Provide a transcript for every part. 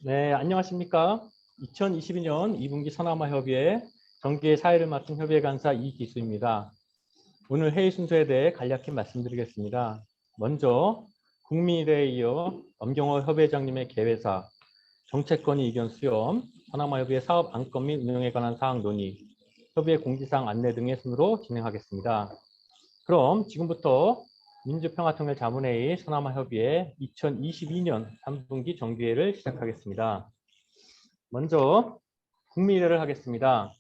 네, 안녕하십니까. 2022년 2분기 서남아협의회 정기회 사회를 맡은 협의회 간사 이기수입니다. 오늘 회의 순서에 대해 간략히 말씀드리겠습니다. 먼저 국민의례에 이어 엄경호 협의회장님의 개회사, 정책건의 의견 수렴, 서남아협의회 사업 안건 및 운영에 관한 사항 논의, 협의회 공지사항 안내 등의 순으로 진행하겠습니다. 그럼 지금부터 민주평화통일자문회의 서남아협의회 2022년 3분기 정기회를 시작하겠습니다. 먼저 국민의례를 하겠습니다.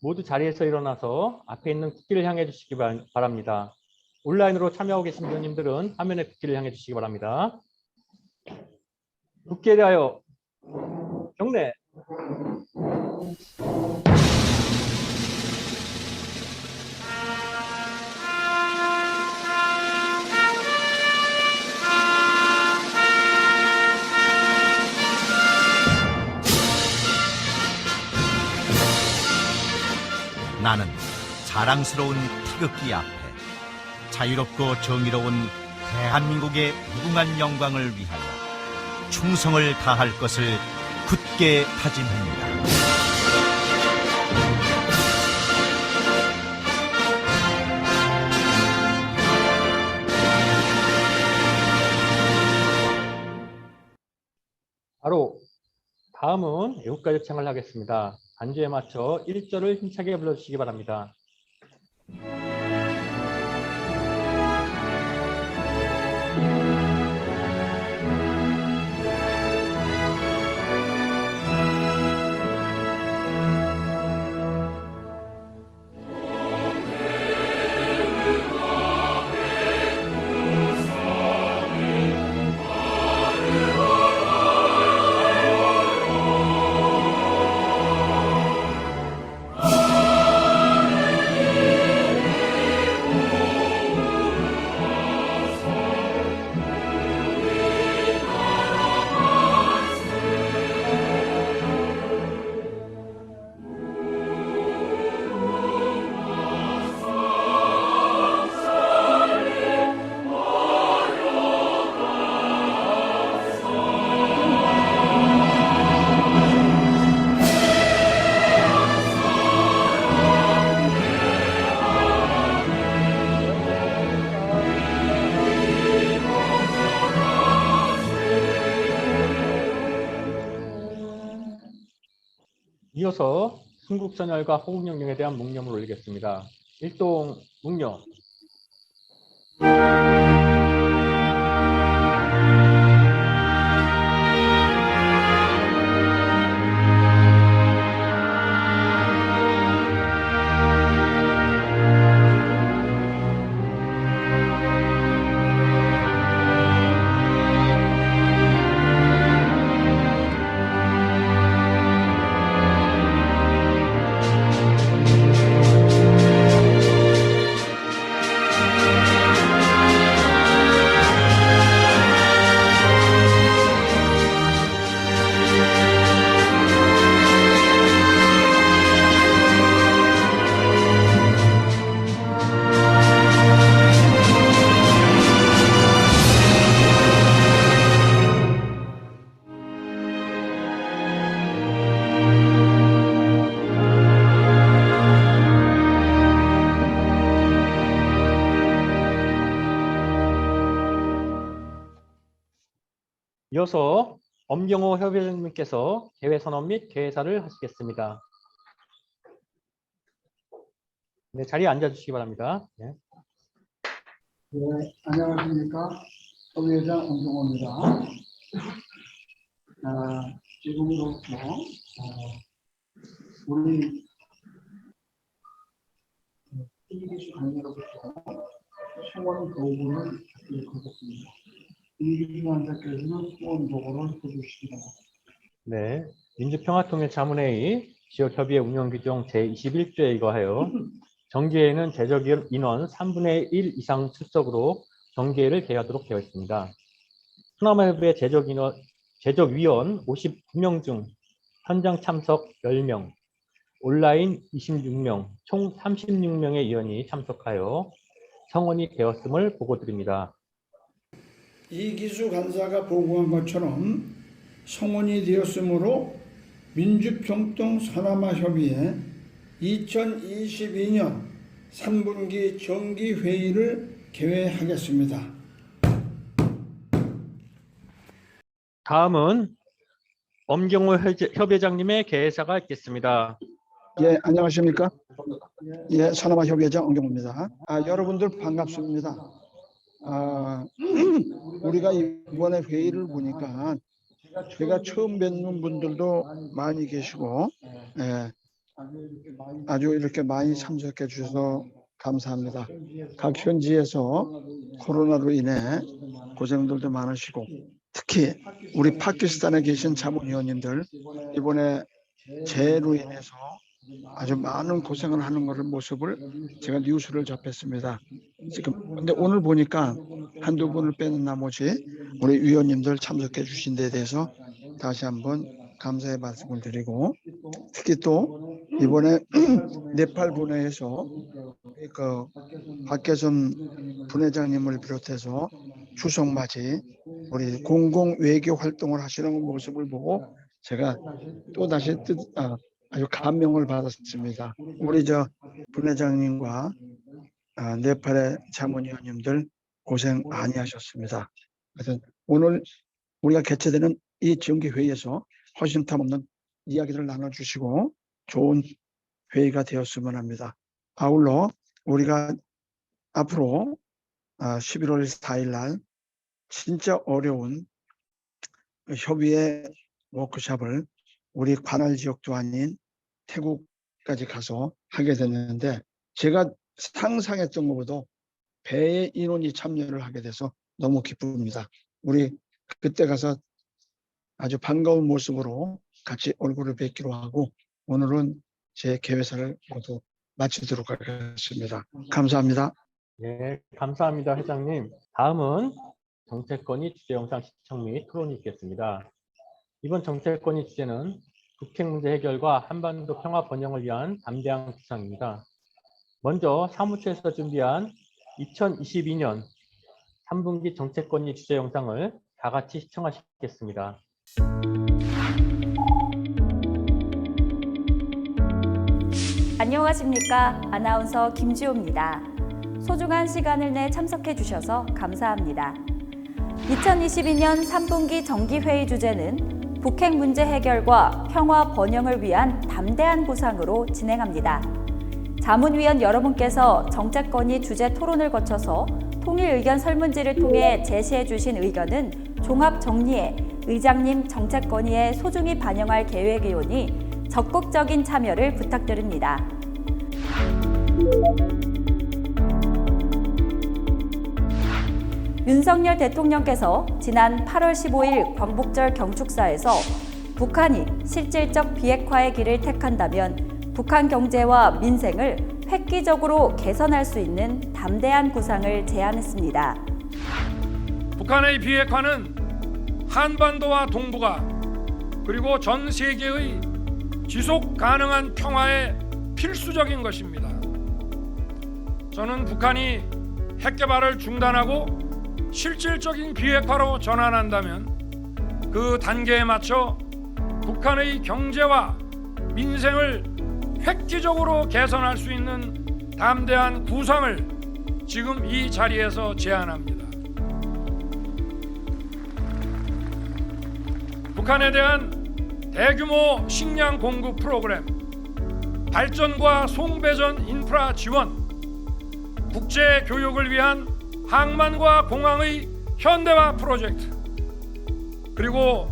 모두 자리에서 일어나서 앞에 있는 국기를 향해 주시기 바랍니다. 온라인으로 참여하고 계신 위원님들은 화면에 국기를 향해 주시기 바랍니다. 국기에 대하여 경례. 나는 자랑스러운 태극기 앞에 자유롭고 정의로운 대한민국의 무궁한 영광을 위하여 충성을 다할 것을 굳게 다짐합니다. 바로 다음은 애국가 요청을 하겠습니다. 반주에 맞춰 1절을 힘차게 불러주시기 바랍니다. 이어서 순국선열과 호국영령에 대한 묵념을 올리겠습니다. 일동 묵념. 이어서 엄경호 협의회장님께서 개회 선언 및 개회사를 하시겠습니다. 네, 자리에 앉아주시기 바랍니다. 네. 네, 안녕하십니까. 협의회장 엄경호입니다. 지금으로부터 우리 이기수 관계로부터 소원 도구를 받도록 하겠습니다. 이기수 관계께서는 소원 도구를 해주시기 바랍니다. 네, 민주평화통일자문회의 지역협의회 운영규정 제21조에 의거하여 정기회에는 제적 인원 3분의 1 이상 출석으로 정기회를 개하도록 되어 있습니다. 서남아협의회 제적위원 59명 중 현장 참석 10명, 온라인 26명, 총 36명의 위원이 참석하여 성원이 되었음을 보고드립니다. 이기수 간사가 보고한 것처럼 성원이 되었으므로 민주평통서남아협의회 2022년 3분기 정기회의를 개회하겠습니다. 다음은 엄경호 협회장님의 개회사가 있겠습니다. 예, 안녕하십니까? 예, 서남아협의회장 엄경호입니다. 여러분들 반갑습니다. 우리가 이번에 회의를 보니까 제가 처음 뵙는 분들도 많이 계시고, 예, 아주 이렇게 많이 참석해 주셔서 감사합니다. 각 현지에서 코로나로 인해 고생들도 많으시고, 특히 우리 파키스탄에 계신 자문위원님들 이번에 재해로 인해서 아주 많은 고생을 하는 모습을 제가 뉴스를 접했습니다. 지금 근데 오늘 보니까 한두 분을 빼는 나머지 우리 위원님들 참석해 주신 데 대해서 다시 한번 감사의 말씀을 드리고, 특히 또 이번에 네팔 분회에서 그 박계선 분회장님을 비롯해서 추석맞이 우리 공공 외교 활동을 하시는 모습을 보고 제가 또 다시 아주 감명을 받았습니다. 우리 분회장님과 네팔의 자문위원님들 고생 많이 하셨습니다. 그래서 오늘 우리가 개최되는 이 정기회의에서 허심탄 없는 이야기를 나눠주시고 좋은 회의가 되었으면 합니다. 아울러 우리가 앞으로 11월 4일 날 진짜 어려운 협의회 워크숍을 우리 관할 지역도 아닌 태국까지 가서 하게 됐는데, 제가 상상했던 것보다 배의 인원이 참여를 하게 돼서 너무 기쁩니다. 우리 그때 가서 아주 반가운 모습으로 같이 얼굴을 뵙기로 하고, 오늘은 제 개회사를 모두 마치도록 하겠습니다. 감사합니다. 네, 감사합니다, 회장님. 다음은 정책건의 주제 영상 시청 및 토론이 있겠습니다. 이번 정책건의 주제는 북핵 문제 해결과 한반도 평화 번영을 위한 담대한 구상입니다. 먼저 사무처에서 준비한 2022년 3분기 정책건의 주제 영상을 다 같이 시청하시겠습니다. 안녕하십니까. 아나운서 김지호입니다. 소중한 시간을 내 참석해 주셔서 감사합니다. 2022년 3분기 정기회의 주제는 북핵 문제 해결과 평화 번영을 위한 담대한 구상으로 진행합니다. 자문위원 여러분께서 정책건의 주제 토론을 거쳐서 통일 의견 설문지를 통해 제시해 주신 의견은 종합 정리해 의장님 정책건의에 소중히 반영할 계획이오니 적극적인 참여를 부탁드립니다. 윤석열 대통령께서 지난 8월 15일 광복절 경축사에서 북한이 실질적 비핵화의 길을 택한다면 북한 경제와 민생을 획기적으로 개선할 수 있는 담대한 구상을 제안했습니다. 북한의 비핵화는 한반도와 동북아 그리고 전 세계의 지속 가능한 평화에 필수적인 것입니다. 저는 북한이 핵 개발을 중단하고 실질적인 비핵화로 전환한다면 그 단계에 맞춰 북한의 경제와 민생을 획기적으로 개선할 수 있는 담대한 구상을 지금 이 자리에서 제안합니다. 북한에 대한 대규모 식량 공급 프로그램, 발전과 송배전 인프라 지원, 국제 교육을 위한 항만과 공항의 현대화 프로젝트, 그리고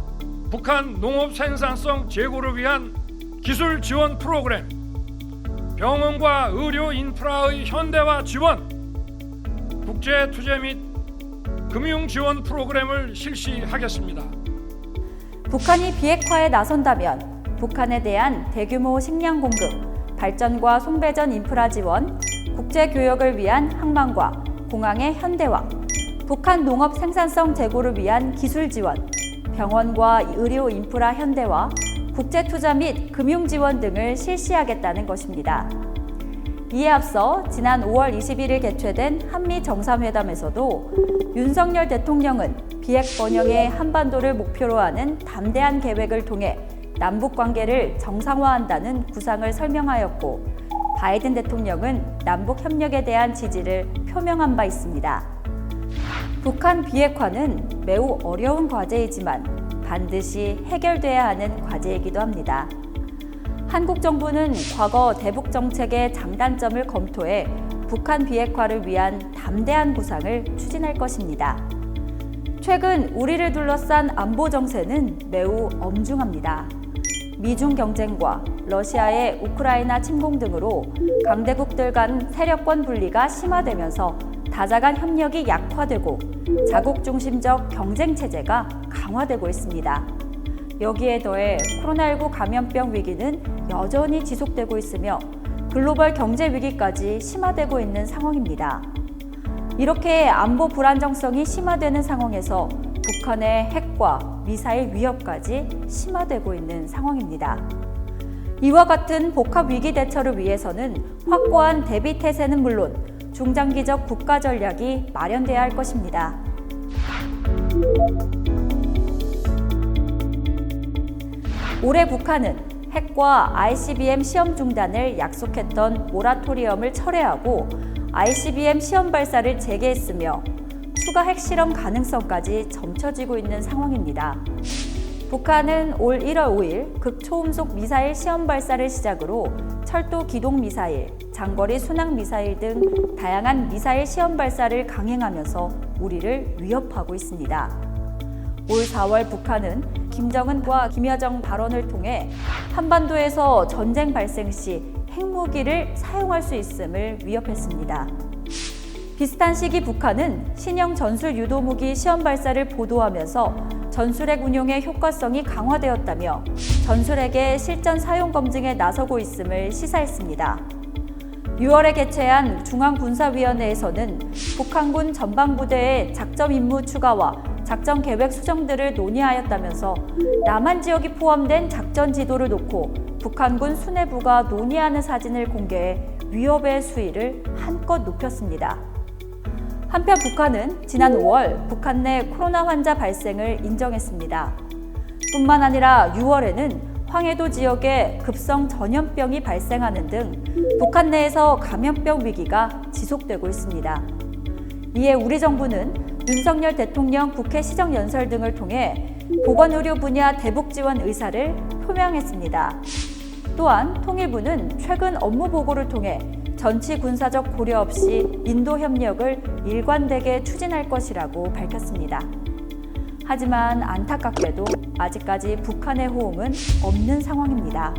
북한 농업 생산성 제고를 위한 기술 지원 프로그램, 병원과 의료 인프라의 현대화 지원, 국제 투자 및 금융 지원 프로그램을 실시하겠습니다. 북한이 비핵화에 나선다면 북한에 대한 대규모 식량 공급, 발전과 송배전 인프라 지원, 국제 교역을 위한 항만과 공항의 현대화, 북한 농업 생산성 제고를 위한 기술 지원, 병원과 의료 인프라 현대화, 국제 투자 및 금융 지원 등을 실시하겠다는 것입니다. 이에 앞서 지난 5월 21일 개최된 한미 정상회담에서도 윤석열 대통령은 비핵 번영의 한반도를 목표로 하는 담대한 계획을 통해 남북 관계를 정상화한다는 구상을 설명하였고, 바이든 대통령은 남북 협력에 대한 지지를 표명한 바 있습니다. 북한 비핵화는 매우 어려운 과제이지만 반드시 해결돼야 하는 과제이기도 합니다. 한국 정부는 과거 대북 정책의 장단점을 검토해 북한 비핵화를 위한 담대한 구상을 추진할 것입니다. 최근 우리를 둘러싼 안보 정세는 매우 엄중합니다. 미중 경쟁과 러시아의 우크라이나 침공 등으로 강대국들 간 세력권 분리가 심화되면서 다자간 협력이 약화되고 자국 중심적 경쟁 체제가 강화되고 있습니다. 여기에 더해 코로나19 감염병 위기는 여전히 지속되고 있으며 글로벌 경제 위기까지 심화되고 있는 상황입니다. 이렇게 안보 불안정성이 심화되는 상황에서 북한의 핵과 미사일 위협까지 심화되고 있는 상황입니다. 이와 같은 복합 위기 대처를 위해서는 확고한 대비 태세는 물론 중장기적 국가 전략이 마련돼야 할 것입니다. 올해 북한은 핵과 ICBM 시험 중단을 약속했던 모라토리엄을 철회하고 ICBM 시험 발사를 재개했으며 추가 핵실험 가능성까지 점쳐지고 있는 상황입니다. 북한은 올 1월 5일 극초음속 미사일 시험 발사를 시작으로 철도 기동 미사일, 장거리 순항 미사일 등 다양한 미사일 시험 발사를 강행하면서 우리를 위협하고 있습니다. 올 4월 북한은 김정은과 김여정 발언을 통해 한반도에서 전쟁 발생 시 핵무기를 사용할 수 있음을 위협했습니다. 비슷한 시기 북한은 신형 전술 유도무기 시험 발사를 보도하면서 전술핵 운용의 효과성이 강화되었다며 전술핵의 실전 사용 검증에 나서고 있음을 시사했습니다. 6월에 개최한 중앙군사위원회에서는 북한군 전방부대의 작전 임무 추가와 작전 계획 수정들을 논의하였다면서 남한 지역이 포함된 작전 지도를 놓고 북한군 수뇌부가 논의하는 사진을 공개해 위협의 수위를 한껏 높였습니다. 한편 북한은 지난 5월 북한 내 코로나 환자 발생을 인정했습니다. 뿐만 아니라 6월에는 황해도 지역에 급성 전염병이 발생하는 등 북한 내에서 감염병 위기가 지속되고 있습니다. 이에 우리 정부는 윤석열 대통령 국회 시정연설 등을 통해 보건의료 분야 대북 지원 의사를 표명했습니다. 또한 통일부는 최근 업무 보고를 통해 전치 군사적 고려 없이 인도 협력을 일관되게 추진할 것이라고 밝혔습니다. 하지만 안타깝게도 아직까지 북한의 호응은 없는 상황입니다.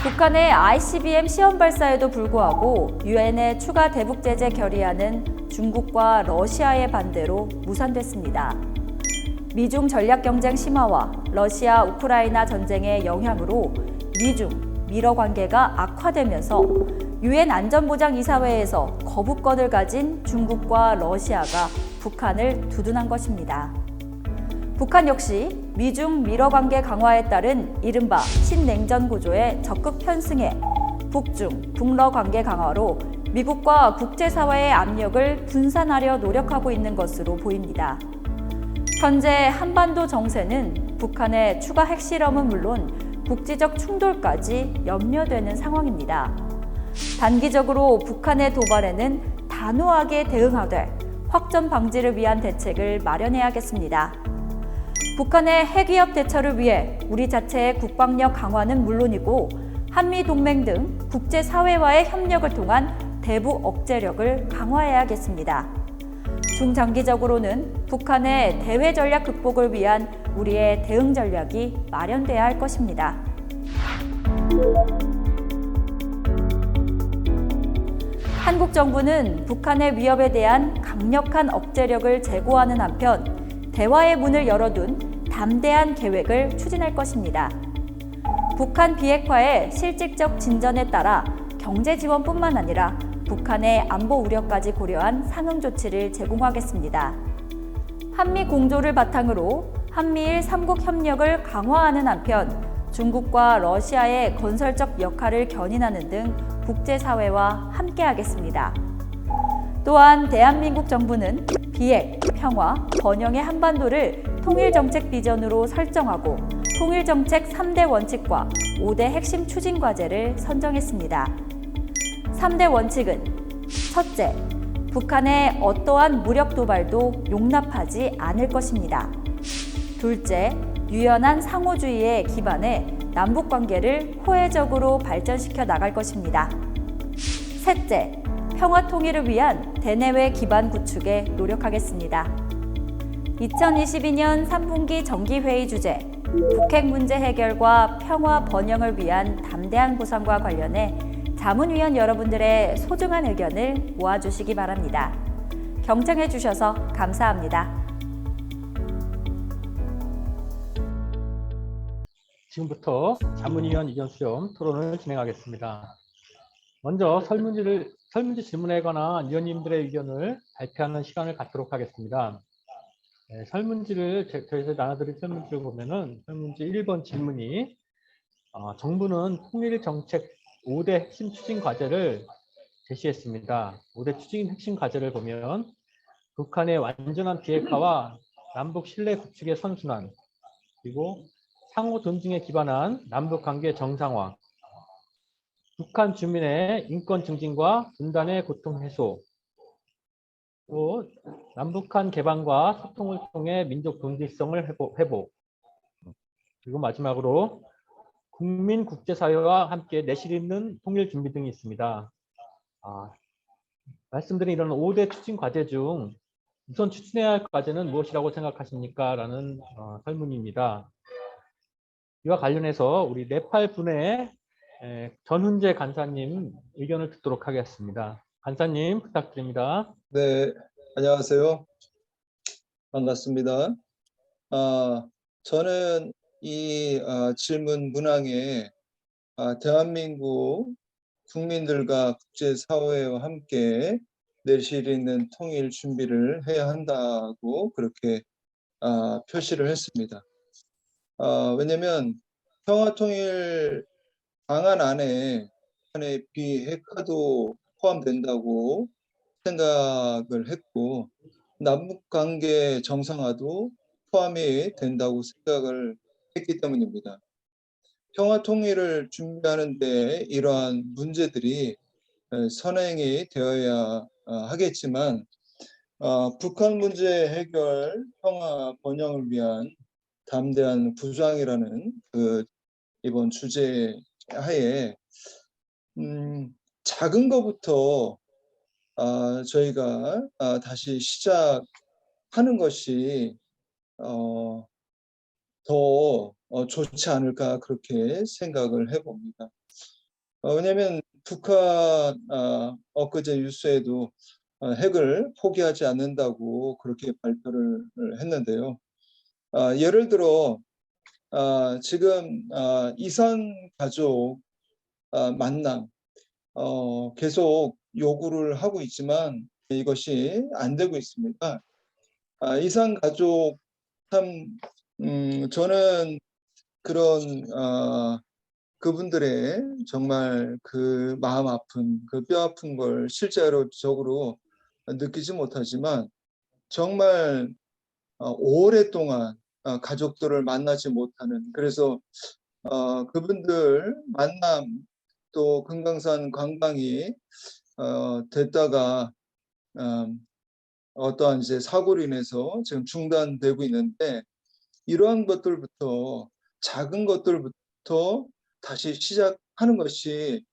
북한의 ICBM 시험 발사에도 불구하고 유엔의 추가 대북 제재 결의안은 중국과 러시아의 반대로 무산됐습니다. 미중 전략 경쟁 심화와 러시아 우크라이나 전쟁의 영향으로 미중 미러 관계가 악화되면서 유엔 안전보장이사회에서 거부권을 가진 중국과 러시아가 북한을 두둔한 것입니다. 북한 역시 미중 미러 관계 강화에 따른 이른바 신냉전 구조에 적극 편승해 북중 북러 관계 강화로 미국과 국제사회의 압력을 분산하려 노력하고 있는 것으로 보입니다. 현재 한반도 정세는 북한의 추가 핵실험은 물론 국지적 충돌까지 염려되는 상황입니다. 단기적으로 북한의 도발에는 단호하게 대응하되 확전 방지를 위한 대책을 마련해야겠습니다. 북한의 핵위협 대처를 위해 우리 자체의 국방력 강화는 물론이고 한미동맹 등 국제사회와의 협력을 통한 대북 억제력을 강화해야겠습니다. 중장기적으로는 북한의 대외 전략 극복을 위한 우리의 대응 전략이 마련돼야 할 것입니다. 한국 정부는 북한의 위협에 대한 강력한 억제력을 제고하는 한편 대화의 문을 열어둔 담대한 계획을 추진할 것입니다. 북한 비핵화의 실질적 진전에 따라 경제 지원뿐만 아니라 북한의 안보 우려까지 고려한 상응 조치를 제공하겠습니다. 한미 공조를 바탕으로 한미일 3국 협력을 강화하는 한편 중국과 러시아의 건설적 역할을 견인하는 등 국제사회와 함께하겠습니다. 또한 대한민국 정부는 비핵, 평화, 번영의 한반도를 통일정책 비전으로 설정하고 통일정책 3대 원칙과 5대 핵심 추진 과제를 선정했습니다. 3대 원칙은 첫째, 북한의 어떠한 무력 도발도 용납하지 않을 것입니다. 둘째, 유연한 상호주의에 기반해 남북 관계를 호혜적으로 발전시켜 나갈 것입니다. 셋째, 평화 통일을 위한 대내외 기반 구축에 노력하겠습니다. 2022년 3분기 정기회의 주제, 북핵 문제 해결과 평화 번영을 위한 담대한 보상과 관련해 자문위원 여러분들의 소중한 의견을 모아주시기 바랍니다. 경청해 주셔서 감사합니다. 지금부터 자문위원 의견 수렴 토론을 진행하겠습니다. 먼저 설문지 질문에 관한 위원님들의 의견을 발표하는 시간을 갖도록 하겠습니다. 설문지를 저희가 나눠드릴 설문지를 보면은 설문지 1번 질문이 정부는 통일 정책 5대 핵심 추진 과제를 제시했습니다. 5대 추진 핵심 과제를 보면 북한의 완전한 비핵화와 남북 신뢰 구축의 선순환, 그리고 상호 존중에 기반한 남북 관계 정상화, 북한 주민의 인권 증진과 분단의 고통 해소, 또 남북한 개방과 소통을 통해 민족 동질성을 회복, 그리고 마지막으로 국민 국제사회와 함께 내실 있는 통일 준비 등이 있습니다. 말씀드린 이런 5대 추진 과제 중 우선 추진해야 할 과제는 무엇이라고 생각하십니까? 라는 설문입니다. 이와 관련해서 우리 네팔 분의 전훈재 간사님 의견을 듣도록 하겠습니다. 간사님 부탁드립니다. 네, 안녕하세요. 반갑습니다. 저는 이 질문 문항에 대한민국 국민들과 국제사회와 함께 내실 있는 통일 준비를 해야 한다고 그렇게 표시를 했습니다. 왜냐하면 평화통일 방안 안에 비핵화도 포함된다고 생각을 했고 남북관계 정상화도 포함이 된다고 생각을 했기 때문입니다. 평화통일을 준비하는 데 이러한 문제들이 선행이 되어야 하겠지만 북한 문제 해결, 평화 번영을 위한 담대한 부상이라는 이번 주제 하에 작은 것부터 저희가 다시 시작하는 것이 더 좋지 않을까 그렇게 생각을 해봅니다. 왜냐하면 북한 엊그제 뉴스에도 핵을 포기하지 않는다고 그렇게 발표를 했는데요. 예를 들어 지금 이산 가족 만남 계속 요구를 하고 있지만 이것이 안 되고 있습니다. 이산 가족 참 저는 그런 그분들의 정말 그 마음 아픈 그 뼈 아픈 걸 실제적으로 느끼지 못하지만 정말 오랫동안 가족들을 만나지 못하는, 그래서 그분들 만남 또 금강산 관광이 됐다가 어떠한 이제 사고로 인해서 지금 중단되고 있는데 이러한 것들부터 작은 것들부터 다시 시작하는 것이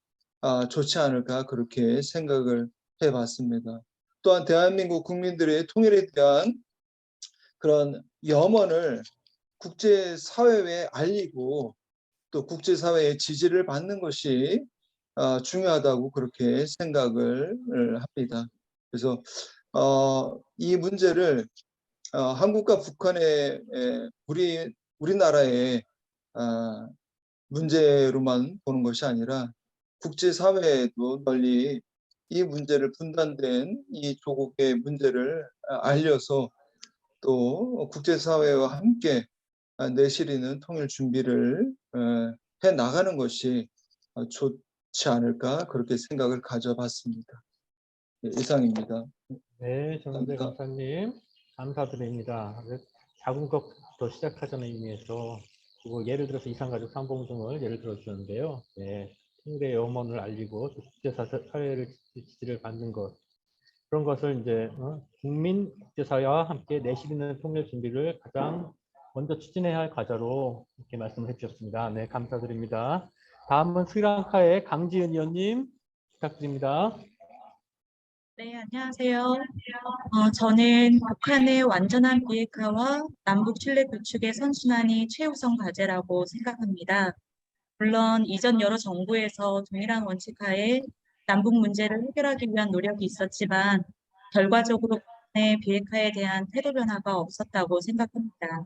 좋지 않을까 그렇게 생각을 해봤습니다. 또한 대한민국 국민들의 통일에 대한 그런 염원을 국제사회에 알리고 또 국제사회의 지지를 받는 것이 중요하다고 그렇게 생각을 합니다. 그래서 이 문제를 한국과 북한의 우리나라의 문제로만 보는 것이 아니라 국제사회에도 널리 이 문제를 분단된 이 조국의 문제를 알려서 또 국제사회와 함께 내실 있는 통일 준비를 해 나가는 것이 좋지 않을까 그렇게 생각을 가져봤습니다. 예, 이상입니다. 네, 정은배 감사합니다. 강사님 감사드립니다. 작은 것부터 시작하자는 의미에서 그리고 예를 들어서 이산가족 상봉 등을 예를 들어 주셨는데요. 네, 통일의 염원을 알리고 또 국제사회를 지지를 받는 것 그런 것을 이제 국민 국제사회와 함께 내실 있는 통일 준비를 가장 먼저 추진해야 할 과제로 이렇게 말씀을 해주셨습니다. 네, 감사드립니다. 다음은 스리랑카의 강지은 의원님 부탁드립니다. 네, 안녕하세요. 저는 북한의 완전한 비핵화와 남북 신뢰 구축의 선순환이 최우선 과제라고 생각합니다. 물론 이전 여러 정부에서 동일한 원칙하에 남북 문제를 해결하기 위한 노력이 있었지만 결과적으로 북한의 비핵화에 대한 태도 변화가 없었다고 생각합니다.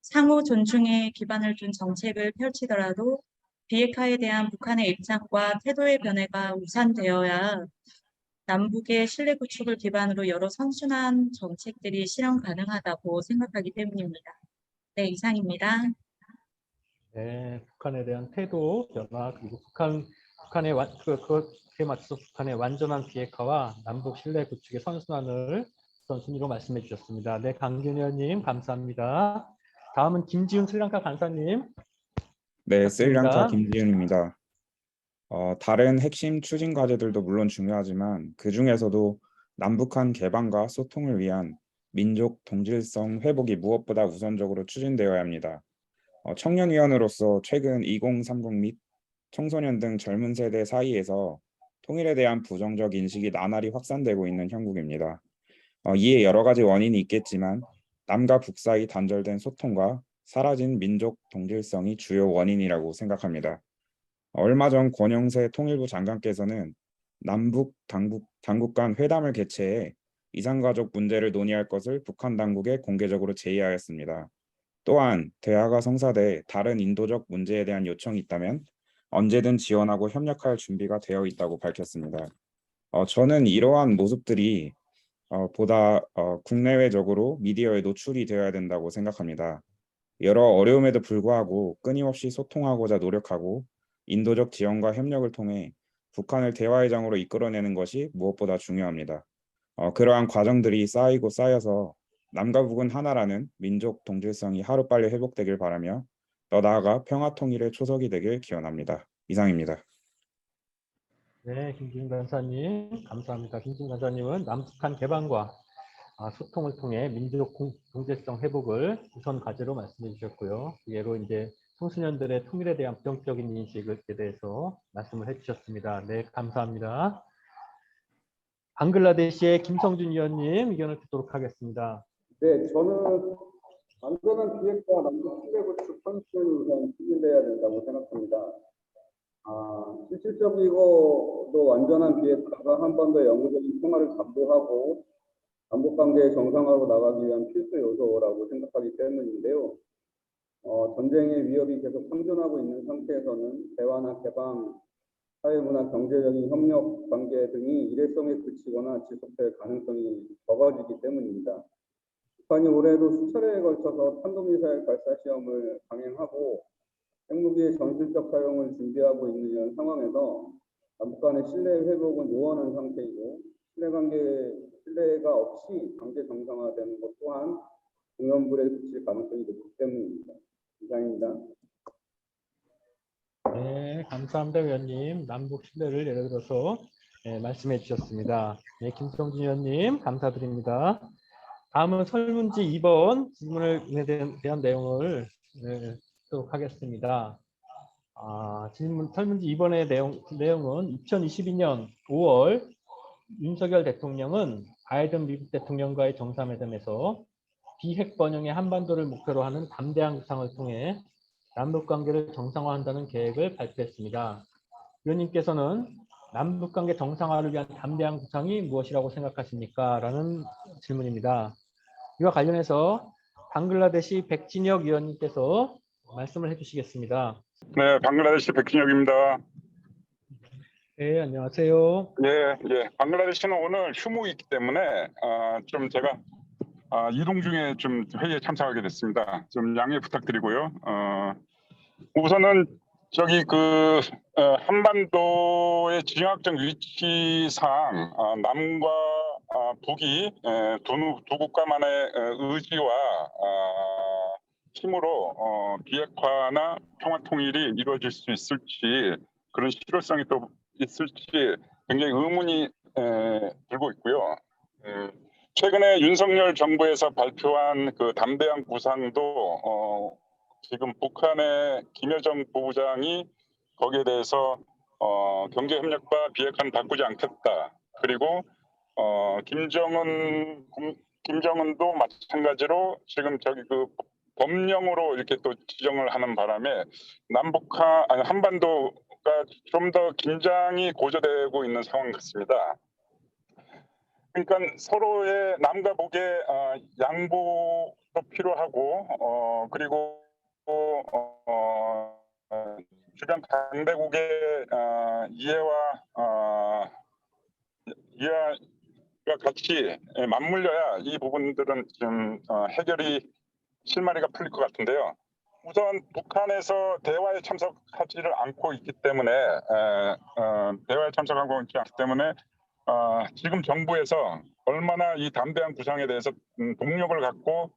상호 존중에 기반을 둔 정책을 펼치더라도 비핵화에 대한 북한의 입장과 태도의 변화가 우선되어야 남북의 신뢰 구축을 기반으로 여러 선순환 정책들이 실현 가능하다고 생각하기 때문입니다. 네, 이상입니다. 네, 북한에 대한 태도 변화 그리고 북한의 그에 맞춰서 북한의 완전한 비핵화와 남북 신뢰 구축의 선순환을 우선순위로 말씀해 주셨습니다. 네, 강균 의원님 감사합니다. 다음은 김지훈 스리랑카 간사님 네, 스리랑카 부탁드립니다. 김지윤입니다. 다른 핵심 추진 과제들도 물론 중요하지만 그 중에서도 남북한 개방과 소통을 위한 민족 동질성 회복이 무엇보다 우선적으로 추진되어야 합니다. 청년위원으로서 최근 2030 및 청소년 등 젊은 세대 사이에서 통일에 대한 부정적 인식이 나날이 확산되고 있는 형국입니다. 이에 여러 가지 원인이 있겠지만 남과 북 사이 단절된 소통과 사라진 민족 동질성이 주요 원인이라고 생각합니다. 얼마 전 권영세 통일부 장관께서는 남북 당국 간 회담을 개최해 이산가족 문제를 논의할 것을 북한 당국에 공개적으로 제의하였습니다. 또한 대화가 성사돼 다른 인도적 문제에 대한 요청이 있다면 언제든 지원하고 협력할 준비가 되어 있다고 밝혔습니다. 저는 이러한 모습들이 보다 국내외적으로 미디어에 노출이 되어야 된다고 생각합니다. 여러 어려움에도 불구하고 끊임없이 소통하고자 노력하고 인도적 지원과 협력을 통해 북한을 대화의 장으로 이끌어내는 것이 무엇보다 중요합니다. 그러한 과정들이 쌓이고 쌓여서 남과 북은 하나라는 민족 동질성이 하루빨리 회복되길 바라며 더 나아가 평화 통일의 초석이 되길 기원합니다. 이상입니다. 네, 김지훈 간사님 감사합니다. 김지훈 간사님은 남북한 개방과 소통을 통해 민족 동질성 회복을 우선 과제로 말씀해 주셨고요. 예로 이제 청소년들의 통일에 대한 부정적인 인식에 대해서 말씀을 해주셨습니다. 네, 감사합니다. 방글라데시의 김성준 위원님 의견을 듣도록 하겠습니다. 네, 저는 완전한 비핵화 남북 신뢰 구축 선순환이 우선 추진돼야 된다고 생각합니다. 실질적이고도 완전한 비핵화가 한반도의 영구적인 평화를 담보하고 남북관계의 정상화로 나가기 위한 필수 요소라고 생각하기 때문인데요. 전쟁의 위협이 계속 상존하고 있는 상태에서는 대화나 개방, 사회문화, 경제적인 협력 관계 등이 일회성에 그치거나 지속될 가능성이 적어지기 때문입니다. 북한이 올해도 수차례에 걸쳐서 탄도미사일 발사 시험을 강행하고 핵무기의 전술적 사용을 준비하고 있는 이런 상황에서 남북 간의 신뢰 회복은 요원한 상태이고 신뢰가 없이 강제 정상화되는 것 또한 공연불에 그칠 가능성이 높기 때문입니다. 이상입니다. 네, 감사합니다, 의원님. 남북 신뢰를 예를 들어서 말씀해 주셨습니다. 네, 김성준 의원님 감사드립니다. 다음은 설문지 2번 질문에 대한 내용을 듣도록 하겠습니다. 설문지 2번의 내용은 2022년 5월 윤석열 대통령은 바이든 미국 대통령과의 정상회담에서 비핵 번영의 한반도를 목표로 하는 담대한 구상을 통해 남북관계를 정상화한다는 계획을 발표했습니다. 의원님께서는 남북관계 정상화를 위한 담대한 구상이 무엇이라고 생각하십니까? 라는 질문입니다. 이와 관련해서 방글라데시 백진혁 의원님께서 말씀을 해주시겠습니다. 네, 방글라데시 백진혁입니다. 네, 안녕하세요. 예. 방글라데시는 오늘 휴무이기 때문에 좀 제가 이동 중에 좀 회의에 참석하게 됐습니다. 좀 양해 부탁드리고요. 우선은 저기 한반도의 지정학적 위치상 남과 북이 두 국가만의 의지와 힘으로 비핵화나 평화 통일이 이루어질 수 있을지, 그런 실효성이 또 있을지 굉장히 의문이 들고 있고요. 최근에 윤석열 정부에서 발표한 그 담대한 구상도 지금 북한의 김여정 부부장이 거기에 대해서 경제협력과 비핵화는 바꾸지 않겠다. 그리고 김정은도 마찬가지로 지금 법령으로 이렇게 또 지정을 하는 바람에 한반도가 좀 더 긴장이 고조되고 있는 상황 같습니다. 그러니까 서로의 남과 북의 양보도 필요하고 그리고 주변 강대국의 이해와 같이 맞물려야 이 부분들은 좀 해결이 실마리가 풀릴 것 같은데요. 우선 북한에서 대화에 참석하지를 않고 있기 때문에 지금 정부에서 얼마나 이 담대한 구상에 대해서 동력을 갖고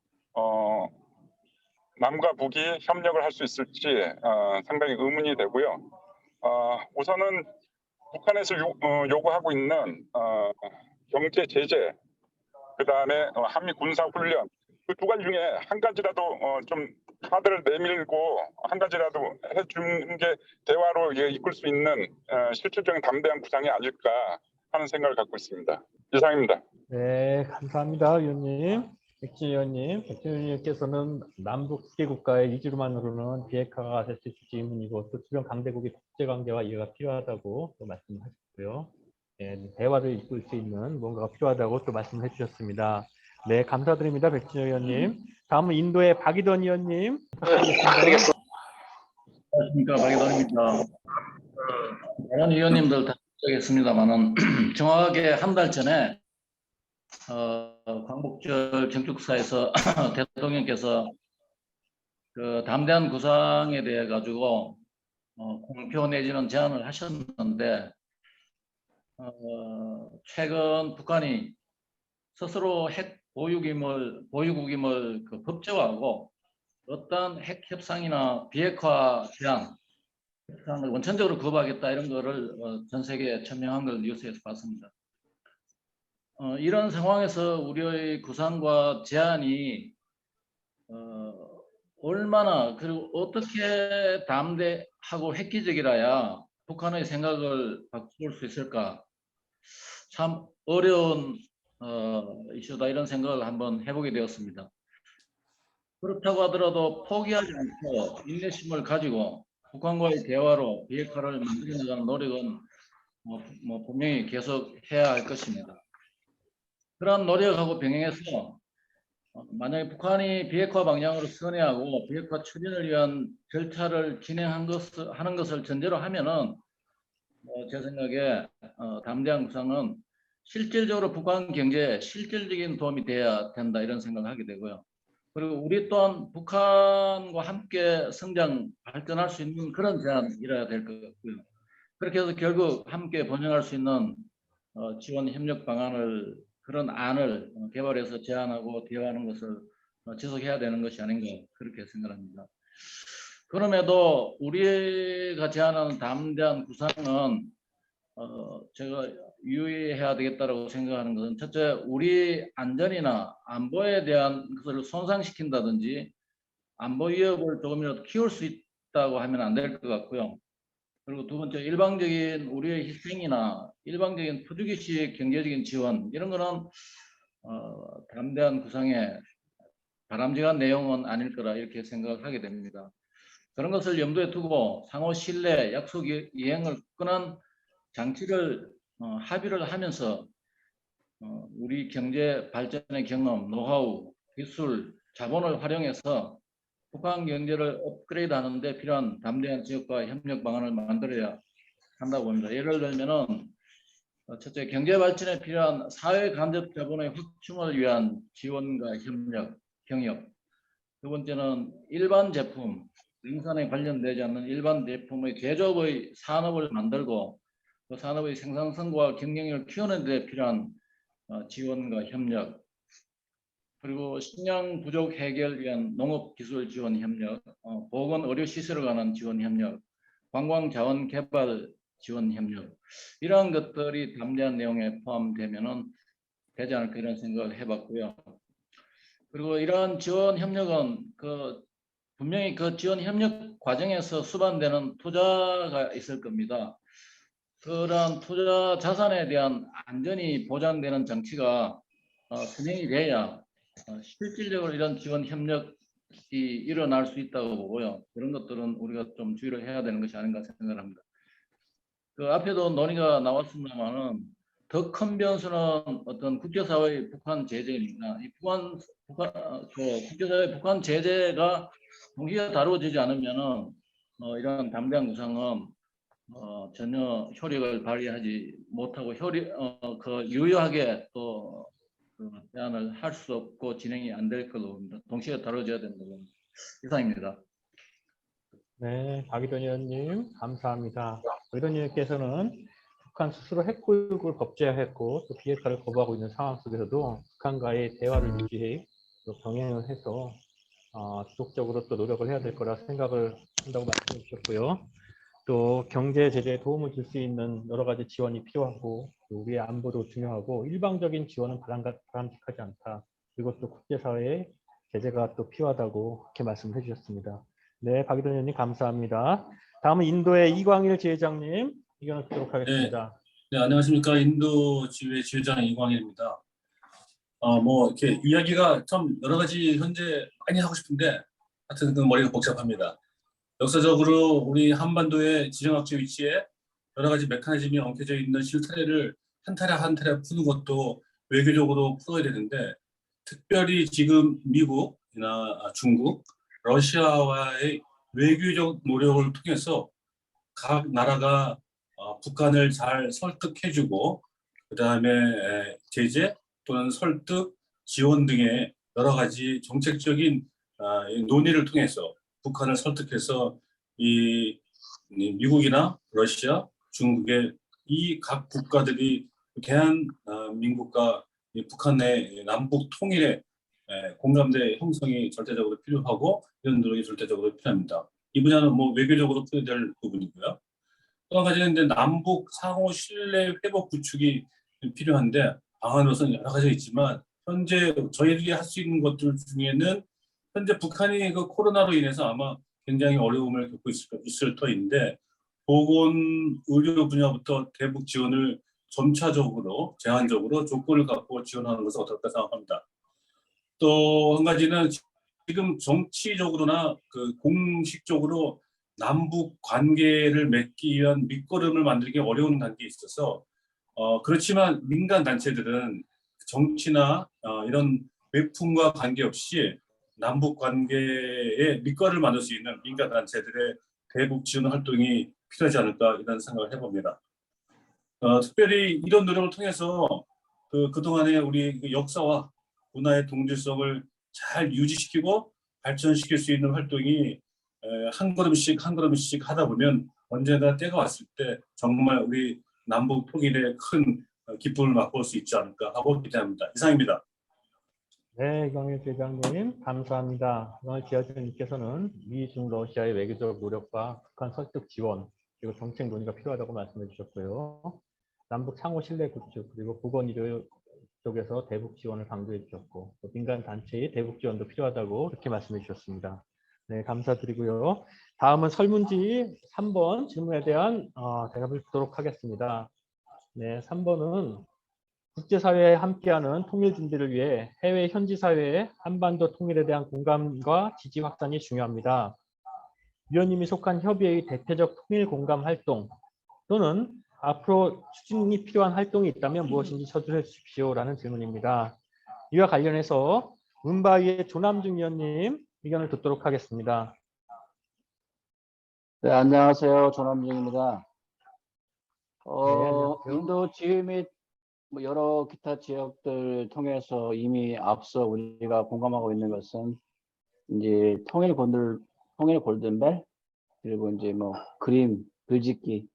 남과 북이 협력을 할 수 있을지 상당히 의문이 되고요. 우선은 북한에서 요구하고 있는 경제 제재, 그다음에 한미 군사 훈련, 그 두 가지 중에 한 가지라도 좀 카드를 내밀고 한 가지라도 해주는 게 대화로 이끌 수 있는 실질적인 담대한 구상이 아닐까 하는 생각을 갖고 있습니다. 이상입니다. 네, 감사합니다, 위원님. 백진 의원님, 의원님께서는 남북 두 개 국가의 이주로만으로는 비핵화가 될 수 있을지 의문이고, 또 주변 강대국의 국제관계와 이해가 필요하다고 또 말씀하셨고요. 네, 대화를 이끌 수 있는 뭔가가 필요하다고 또 말씀해 주셨습니다. 네, 감사드립니다, 백진 의원님. 다음은 인도의 박이던 의원님. 안녕하십니까, 박이동입니다. 다른 의원님들 다 하겠습니다만은 정확하게 한 달 전에 광복절 경축사에서 대통령께서 그 담대한 구상에 대해 가지고 공표 내지는 제안을 하셨는데 최근 북한이 스스로 핵 보유국임을 법제화하고 어떤 핵 협상이나 비핵화 제안 협상을 원천적으로 거부하겠다 이런 거를 전 세계에 천명한 걸 뉴스에서 봤습니다. 이런 상황에서 우리의 구상과 제안이 얼마나 그리고 어떻게 담대하고 획기적이라야 북한의 생각을 바꿀 수 있을까, 참 어려운 이슈다 이런 생각을 한번 해보게 되었습니다. 그렇다고 하더라도 포기하지 않고 인내심을 가지고 북한과의 대화로 비핵화를 만들어 나가는 노력은 분명히 계속 해야 할 것입니다. 그러한 노력하고 병행해서 만약에 북한이 비핵화 방향으로 선회하고 비핵화 추진을 위한 절차를 하는 것을 전제로 하면은 제 생각에 담대한 구상은 실질적으로 북한 경제에 실질적인 도움이 돼야 된다 이런 생각을 하게 되고요. 그리고 우리 또한 북한과 함께 발전할 수 있는 그런 제안이라야 될 것 같고요. 그렇게 해서 결국 함께 번영할 수 있는 지원 협력 방안을 그런 안을 개발해서 제안하고 대화하는 것을 지속해야 되는 것이 아닌가 그렇게 생각합니다. 그럼에도 우리가 제안하는 담대한 구상은 제가 유의해야 되겠다고 생각하는 것은 첫째, 우리 안전이나 안보에 대한 것을 손상시킨다든지 안보 위협을 조금이라도 키울 수 있다고 하면 안 될 것 같고요. 그리고 두 번째, 일방적인 우리의 희생이나 일방적인 푸주기식 경제적인 지원 이런 거는 담대한 구상의 바람직한 내용은 아닐 거라 이렇게 생각하게 됩니다. 그런 것을 염두에 두고 상호 신뢰, 약속 이행을 끈한 장치를 합의를 하면서 우리 경제 발전의 경험, 노하우, 기술, 자본을 활용해서 북한 경제를 업그레이드하는 데 필요한 담대한 지역과 협력 방안을 만들어야 한다고 봅니다. 예를 들면은 첫째, 경제 발전에 필요한 사회 간접 자본의 확충을 위한 지원과 협력, 경협. 두 번째는 일반 제품, 생산에 관련되지 않는 일반 제품의 제조업의 산업을 만들고 그 산업의 생산성과 경쟁력을 키우는 데 필요한 지원과 협력. 그리고 식량 부족 해결 위한 농업 기술 지원 협력, 보건 의료 시설에 관한 지원 협력, 관광 자원 개발 지원 협력, 이러한 것들이 담대한 내용에 포함되면은 되지 않을까 이런 생각을 해봤고요. 그리고 이러한 지원 협력은 분명히 그 지원 협력 과정에서 수반되는 투자가 있을 겁니다. 그러한 투자 자산에 대한 안전이 보장되는 장치가 진행이 돼야 실질적으로 이런 지원 협력이 일어날 수 있다고 보고요. 그런 것들은 우리가 좀 주의를 해야 되는 것이 아닌가 생각을 합니다. 그 앞에도 논의가 나왔습니다만은 더 큰 변수는 어떤 국제사회의 북한 제재입니다. 이 국제사회 북한 제재가 동시에 다루어지지 않으면은 이런 담대한 구상은 전혀 효력을 발휘하지 못하고 유효하게 또 제안을 할 수 없고 진행이 안 될 걸로 봅니다. 동시에 다뤄져야 된다고 봅니다. 이상입니다. 네, 박의돈 의원님 감사합니다. 의원 의원님께서는 북한 스스로 핵보유국을 법제화했고 또 비핵화를 거부하고 있는 상황 속에서도 북한과의 대화를 유지해 또 병행을 해서 지속적으로 또 노력을 해야 될 거라 생각을 한다고 말씀해 주셨고요. 또 경제 제재에 도움을 줄 수 있는 여러 가지 지원이 필요하고 또 우리의 안보도 중요하고 일방적인 지원은 바람직하지 않다. 그리고 또 국제사회의 제재가 또 필요하다고 그렇게 말씀해 주셨습니다. 네, 박의돈 의원님 감사합니다. 다음은 인도의 이광일 지회장님 의견을 듣도록 하겠습니다. 네, 안녕하십니까. 인도 지회 지회장 이광일입니다. 뭐 이렇게 이야기가 참 여러 가지 현재 많이 하고 싶은데 하여튼 그 머리가 복잡합니다. 역사적으로 우리 한반도의 지정학적 위치에 여러 가지 메커니즘이 엉켜져 있는 실타래를 한 타래 한 타래 푸는 것도 외교적으로 풀어야 되는데 특별히 지금 미국이나 중국, 러시아와의 외교적 노력을 통해서 각 나라가 북한을 잘 설득해주고 그다음에 제재 또는 설득, 지원 등의 여러 가지 정책적인 논의를 통해서 북한을 설득해서 이 미국이나 러시아, 중국의 이 각 국가들이 대한민국과 북한의 남북 통일에 공감대 형성이 절대적으로 필요하고 이런 노력이 절대적으로 필요합니다. 이 분야는 뭐 외교적으로 풀어야 될 부분이고요. 또 한 가지는 이제 남북 상호 신뢰 회복 구축이 필요한데 방안으로서는 여러 가지가 있지만 현재 저희들이 할 수 있는 것들 중에는 현재 북한이 그 코로나로 인해서 아마 굉장히 어려움을 겪고 있을 터인데 보건 의료 분야부터 대북 지원을 점차적으로 제한적으로 조건을 갖고 지원하는 것은 어떨까 생각합니다. 또 한 가지는 지금 정치적으로나 그 공식적으로 남북 관계를 맺기 위한 밑거름을 만들기 어려운 단계에 있어서 그렇지만 민간 단체들은 정치나 이런 외풍과 관계없이 남북 관계에 밑거름을 만들 수 있는 민간 단체들의 대북 지원 활동이 필요하지 않을까 이런 생각을 해봅니다. 특별히 이런 노력을 통해서 그동안의 우리 역사와 문화의 동질성을 잘 유지시키고 발전시킬 수 있는 활동이 한 걸음씩 한 걸음씩 하다 보면 언젠가 때가 왔을 때 정말 우리 남북 통일에 큰 기쁨을 맛볼 수 있지 않을까 하고 기대합니다. 이상입니다. 네, 이광일 지회장님 감사합니다. 이광일 지회장님께서는 미, 중, 러시아의 외교적 노력과 북한 설득 지원 그리고 정책 논의가 필요하다고 말씀해 주셨고요. 남북 상호 신뢰 구축 그리고 보건의료 쪽에서 대북 지원을 강조해 주셨고 또 민간 단체의 대북 지원도 필요하다고 이렇게 말씀해 주셨습니다. 네, 감사드리고요. 다음은 설문지 3번 질문에 대한 대답을 듣도록 하겠습니다. 네, 3번은 국제사회에 함께하는 통일 준비를 위해 해외 현지 사회의 한반도 통일에 대한 공감과 지지 확산이 중요합니다. 위원님이 속한 협의회의 대표적 통일 공감 활동 또는 앞으로 추진이 필요한 활동이 있다면 무엇인지 서두해 주십시오라는 질문입니다. 이와 관련해서 문바위의 조남중 위원님 의견을 듣도록 하겠습니다. 네, 안녕하세요. 조남중입니다. 안녕하세요. 인도 지휘 및 뭐 여러 기타 지역들 통해서 이미 앞서 우리가 공감하고 있는 것은 이제 통일 골든벨 그리고 이제 뭐 그림, 글짓기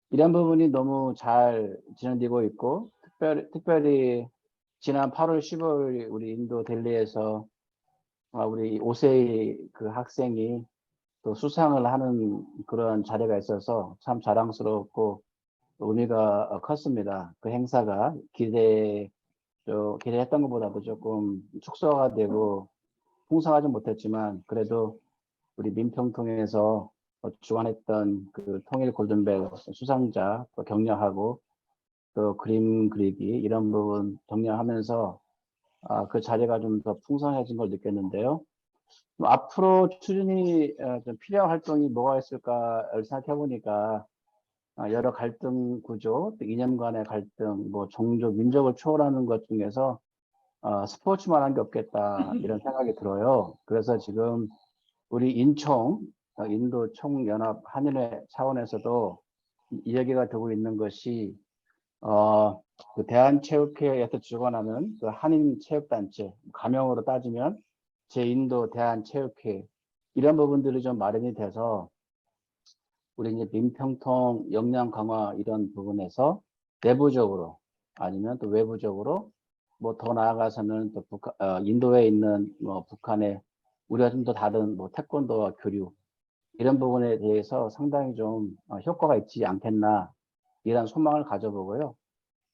이런 부분이 너무 잘 진행되고 있고 특별히 지난 8월 15일 우리 인도 델리에서 우리 5세의 그 학생이 또 수상을 하는 그런 자리가 있어서 참 자랑스럽고 의미가 컸습니다. 그 행사가 기대했던 것보다도 조금 축소가 되고 풍성하지 못했지만 그래도 우리 민평통에서 주관했던 그 통일 골든벨 수상자 또 격려하고 또 그림 그리기 이런 부분 격려하면서 그 자리가 좀 더 풍성해진 걸 느꼈는데요. 앞으로 추진이 좀 필요한 활동이 뭐가 있을까를 생각해 보니까 여러 갈등 구조, 또 이념 간의 갈등, 뭐 종족, 민족을 초월하는 것 중에서 스포츠만 한 게 없겠다 이런 생각이 들어요. 그래서 지금 우리 인도 총연합 한인회 차원에서도 이야기가 되고 있는 것이 그 대한체육회에서 주관하는 그 한인체육단체 가명으로 따지면 제인도 대한체육회 이런 부분들이 좀 마련이 돼서 우리 이제 민평통 역량 강화 이런 부분에서 내부적으로 아니면 또 외부적으로 뭐 더 나아가서는 또 인도에 있는 뭐 북한의 우리가 좀 더 다른 뭐 태권도와 교류 이런 부분에 대해서 상당히 좀 효과가 있지 않겠나 이런 소망을 가져보고요.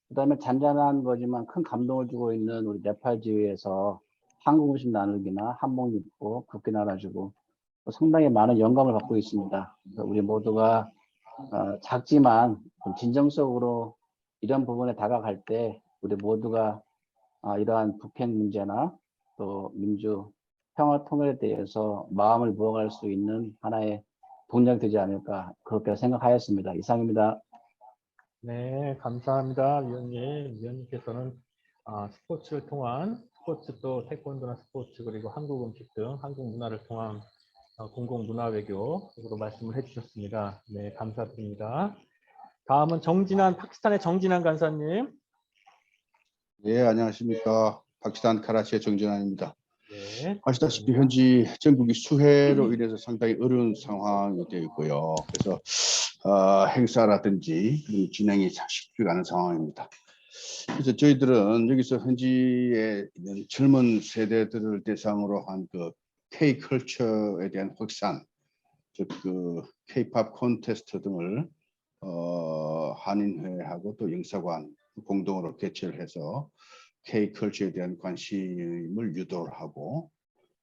그다음에 잔잔한 거지만 큰 감동을 주고 있는 우리 네팔 지위에서 한국 음식 나누기나 한복 입고 국기 나눠주고 상당히 많은 영감을 받고 있습니다. 그래서 우리 모두가 작지만 좀 진정성으로 이런 부분에 다가갈 때 우리 모두가 이러한 북핵 문제나 또 민주 평화 통일에 대해서 마음을 모아갈 수 있는 하나의 동력이 되지 않을까 그렇게 생각하였습니다. 이상입니다. 네, 감사합니다. 위원님께서는 스포츠를 통한 스포츠 또 태권도나 스포츠 그리고 한국 음식 등 한국 문화를 통한 공공 문화 외교로 말씀을 해주셨습니다. 네, 감사드립니다. 다음은 파키스탄의 정진환 간사님. 네, 안녕하십니까. 파키스탄 카라치의 정진환입니다. 네. 아시다시피 현지 전국이 수해로 인해서 상당히 어려운 상황이 되어 있고요. 그래서 행사라든지 진행이 쉽지가 않은 상황입니다. 그래서 저희들은 여기서 현지에 있는 젊은 세대들을 대상으로 한 그 K-컬처에 대한 확산, 즉 그 K-팝 콘테스트 등을 한인회하고 또 영사관 공동으로 개최를 해서 K-컬처에 대한 관심을 유도를 하고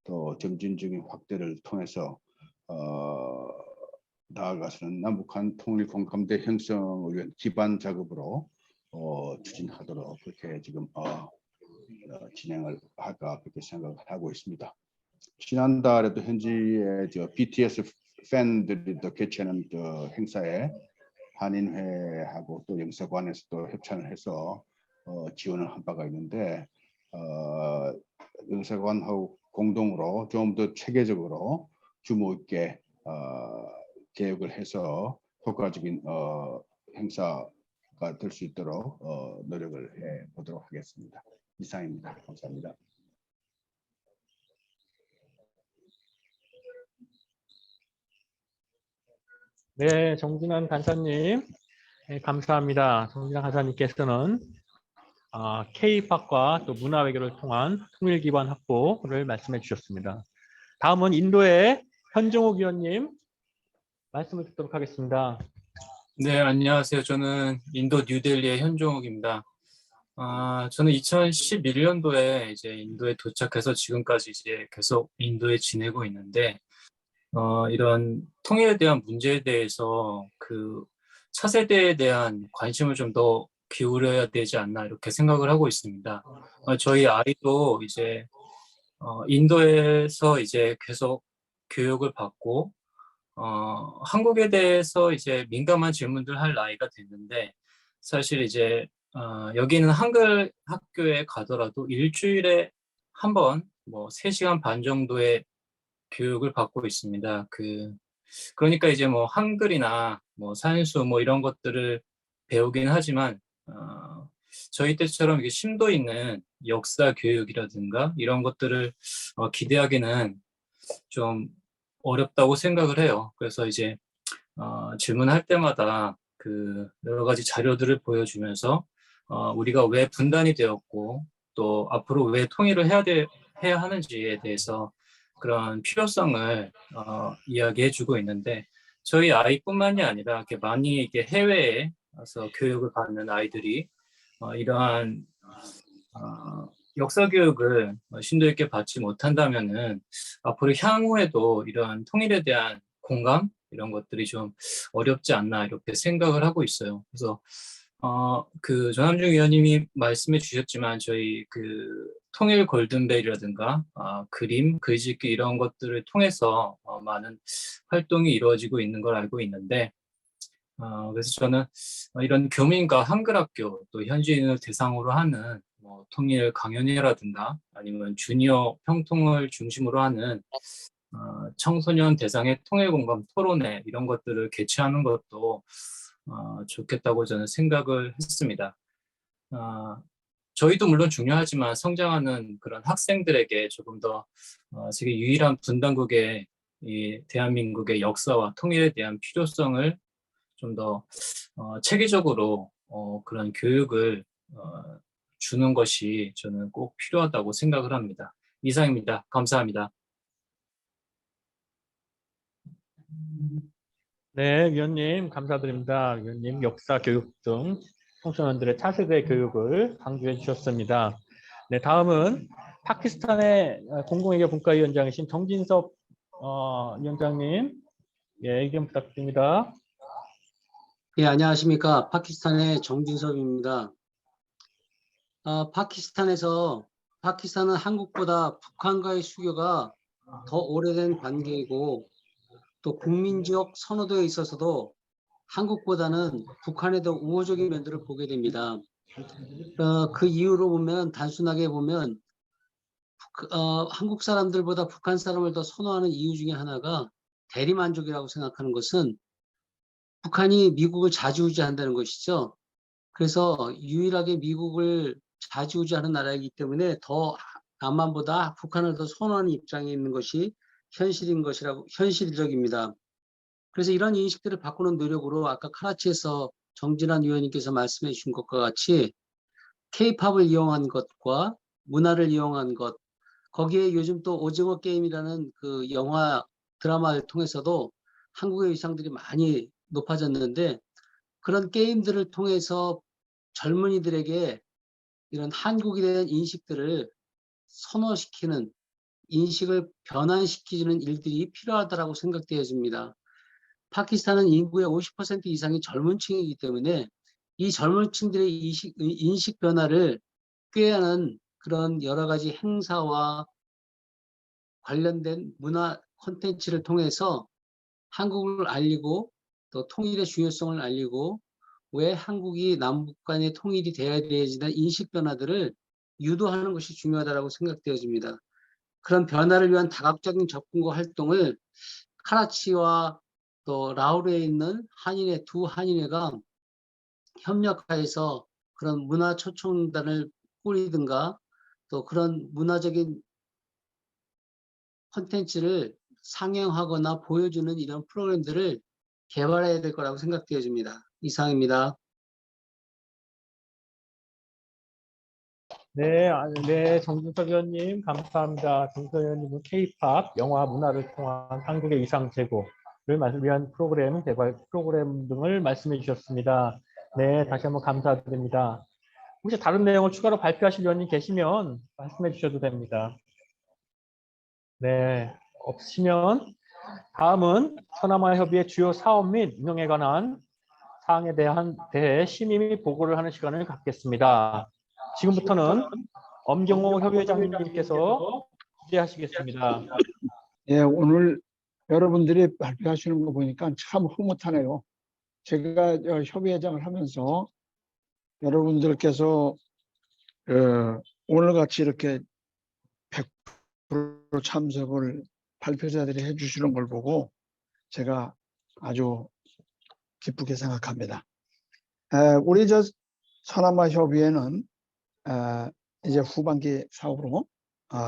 또 점진적인 확대를 통해서 나아가서는 남북한 통일 공감대 형성을 위한 기반 작업으로 추진하도록 그렇게 지금 진행을 할까 그렇게 생각을 하고 있습니다. 지난달에도 현지의 BTS 팬들이 또 개최하는 행사에 한인회하고 또 영사관에서도 협찬을 해서 지원을 한 바가 있는데 영사관하고 공동으로 좀 더 체계적으로 규모 있게 계획을 해서 효과적인 행사가 될 수 있도록 노력을 해 보도록 하겠습니다. 이상입니다. 감사합니다. 네, 정진환 간사님. 네, 감사합니다. 정진환 간사님께서는 K-팝과 또 문화 외교를 통한 통일 기반 확보를 말씀해 주셨습니다. 다음은 인도의 현종욱 위원님 말씀을 듣도록 하겠습니다. 네, 안녕하세요. 저는 인도 뉴델리의 현종욱입니다. 저는 2011년도에 이제 인도에 도착해서 지금까지 이제 계속 인도에 지내고 있는데, 이런 통일에 대한 문제에 대해서 그 차세대에 대한 관심을 좀 더 기울여야 되지 않나 이렇게 생각을 하고 있습니다. 저희 아이도 이제 인도에서 이제 계속 교육을 받고 한국에 대해서 이제 민감한 질문들 할 나이가 됐는데 사실 이제 여기는 한글 학교에 가더라도 일주일에 한 번 뭐 3시간 반 정도의 교육을 받고 있습니다. 그러니까 이제 뭐 한글이나 뭐 산수 뭐 이런 것들을 배우긴 하지만 저희 때처럼 이게 심도 있는 역사 교육이라든가 이런 것들을 기대하기는 좀 어렵다고 생각을 해요. 그래서 이제 질문할 때마다 그 여러 가지 자료들을 보여주면서 우리가 왜 분단이 되었고 또 앞으로 왜 통일을 해야 하는지에 대해서 그런 필요성을 이야기해주고 있는데 저희 아이뿐만이 아니라 이렇게 많이 이렇게 해외에 가서 교육을 받는 아이들이 이러한 역사 교육을 심도 있게 받지 못한다면은 앞으로 향후에도 이러한 통일에 대한 공감 이런 것들이 좀 어렵지 않나 이렇게 생각을 하고 있어요. 그래서 그 전함중 위원님이 말씀해 주셨지만 저희 그 통일 골든벨이라든가 그림, 글짓기 이런 것들을 통해서 많은 활동이 이루어지고 있는 걸 알고 있는데 그래서 저는 이런 교민과 한글학교 또 현지인을 대상으로 하는 뭐 통일 강연회라든가 아니면 주니어 평통을 중심으로 하는 청소년 대상의 통일 공감 토론회 이런 것들을 개최하는 것도 좋겠다고 저는 생각을 했습니다. 저희도 물론 중요하지만 성장하는 그런 학생들에게 조금 더 세계 유일한 분단국의 이 대한민국의 역사와 통일에 대한 필요성을 좀 더 체계적으로 그런 교육을 주는 것이 저는 꼭 필요하다고 생각을 합니다. 이상입니다. 감사합니다. 네, 위원님 감사드립니다. 위원님 역사 교육 등 청소년들의 차세대 교육을 강조해 주셨습니다. 네, 다음은 파키스탄의 공공외교 분과위원장이신 정진섭 위원장님, 예, 의견 부탁드립니다. 예, 안녕하십니까. 파키스탄의 정진섭입니다. 파키스탄은 한국보다 북한과의 수교가 더 오래된 관계이고 또 국민적 선호도에 있어서도 한국보다는 북한에 더 우호적인 면들을 보게 됩니다. 그 이유로 보면 단순하게 보면 한국 사람들보다 북한 사람을 더 선호하는 이유 중에 하나가 대리만족이라고 생각하는 것은 북한이 미국을 좌지우지한다는 것이죠. 그래서 유일하게 미국을 좌지우지하는 나라이기 때문에 더 남한보다 북한을 더 선호하는 입장에 있는 것이 현실적입니다. 그래서 이런 인식들을 바꾸는 노력으로 아까 카라치에서 정진환 위원님께서 말씀해 주신 것과 같이 K-팝을 이용한 것과 문화를 이용한 것, 거기에 요즘 또 오징어 게임이라는 그 영화 드라마를 통해서도 한국의 위상들이 많이 높아졌는데 그런 게임들을 통해서 젊은이들에게 이런 한국에 대한 인식들을 선호시키는 인식을 변환시키는 일들이 필요하다고 생각되어집니다. 파키스탄은 인구의 50% 이상이 젊은 층이기 때문에 이 젊은 층들의 인식 변화를 꾀하는 그런 여러 가지 행사와 관련된 문화 콘텐츠를 통해서 한국을 알리고 또 통일의 중요성을 알리고 왜 한국이 남북 간의 통일이 되어야 되지는 인식 변화들을 유도하는 것이 중요하다고 생각되어집니다. 그런 변화를 위한 다각적인 접근과 활동을 카라치와 또 라우르에 있는 한인회 두 한인회가 협력하여서 그런 문화 초청단을 꾸리든가 또 그런 문화적인 콘텐츠를 상영하거나 보여주는 이런 프로그램들을 개발해야 될 거라고 생각되어집니다. 이상입니다. 네, 네, 정진석 위원님 감사합니다. 정진석 위원님은 K-팝 영화 문화를 통한 한국의 위상 제고를 위한 프로그램 개발 프로그램 등을 말씀해 주셨습니다. 네, 다시 한번 감사드립니다. 혹시 다른 내용을 추가로 발표하실 위원님 계시면 말씀해 주셔도 됩니다. 네, 없으시면 다음은 서남아 협의회 주요 사업 및 운영에 관한 사항에 대해 심의 및 보고를 하는 시간을 갖겠습니다. 지금부터는 엄경호 협의회장님께서 주재하시겠습니다. 예, 오늘 여러분들이 발표하시는 거 보니까 참 흐뭇하네요. 제가 협의회장을 하면서 여러분들께서 오늘같이 이렇게 100% 참석을 발표자들이 해주시는 걸 보고 제가 아주 기쁘게 생각합니다. 우리 저 서남아 협의회는 이제 후반기 사업으로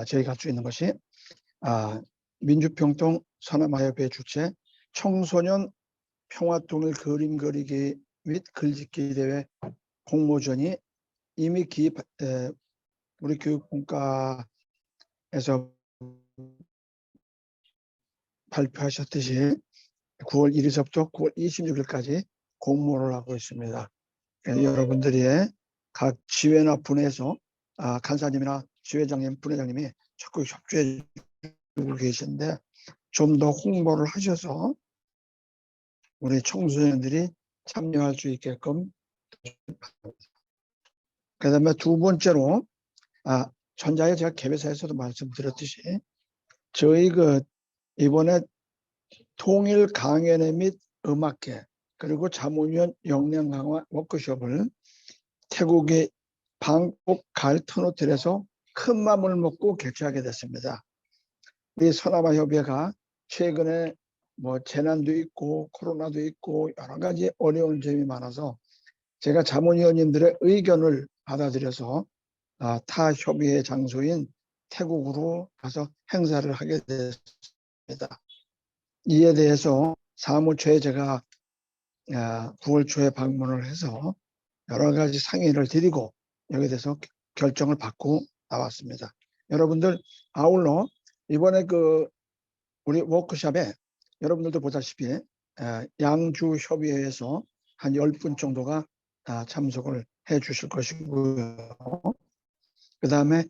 저희가 할 수 있는 것이 민주평통 서남아협회 주최 청소년 평화통일 그림 그리기 및 글짓기 대회 공모전이 이미 우리 교육분과에서 발표하셨듯이 9월 1일서부터 9월 26일까지 공모를 하고 있습니다. 여러분들이 각 지회나 분회에서 간사님이나 지회장님, 분회장님이 적극 협조해 주고 계신데 좀 더 홍보를 하셔서 우리 청소년들이 참여할 수 있게끔. 그 다음에 두 번째로 전자에 제가 개회사에서도 말씀드렸듯이 저희 이번에 통일 강연회 및 음악회 그리고 자문위원 역량 강화 워크숍을 태국의 방콕 갈튼 호텔에서 큰 맘을 먹고 개최하게 됐습니다. 우리 서남아 협의회가 최근에 뭐 재난도 있고 코로나도 있고 여러 가지 어려운 점이 많아서 제가 자문위원님들의 의견을 받아들여서 타 협의회 장소인 태국으로 가서 행사를 하게 됐습니다. 이에 대해서 사무처에 제가 9월 초에 방문을 해서 여러 가지 상의를 드리고 여기에 대해서 결정을 받고 나왔습니다. 여러분들 아울러 이번에 우리 워크숍에 여러분들도 보다시피 양주 협의회에서 한 10분 정도가 참석을 해 주실 것이고요. 그 다음에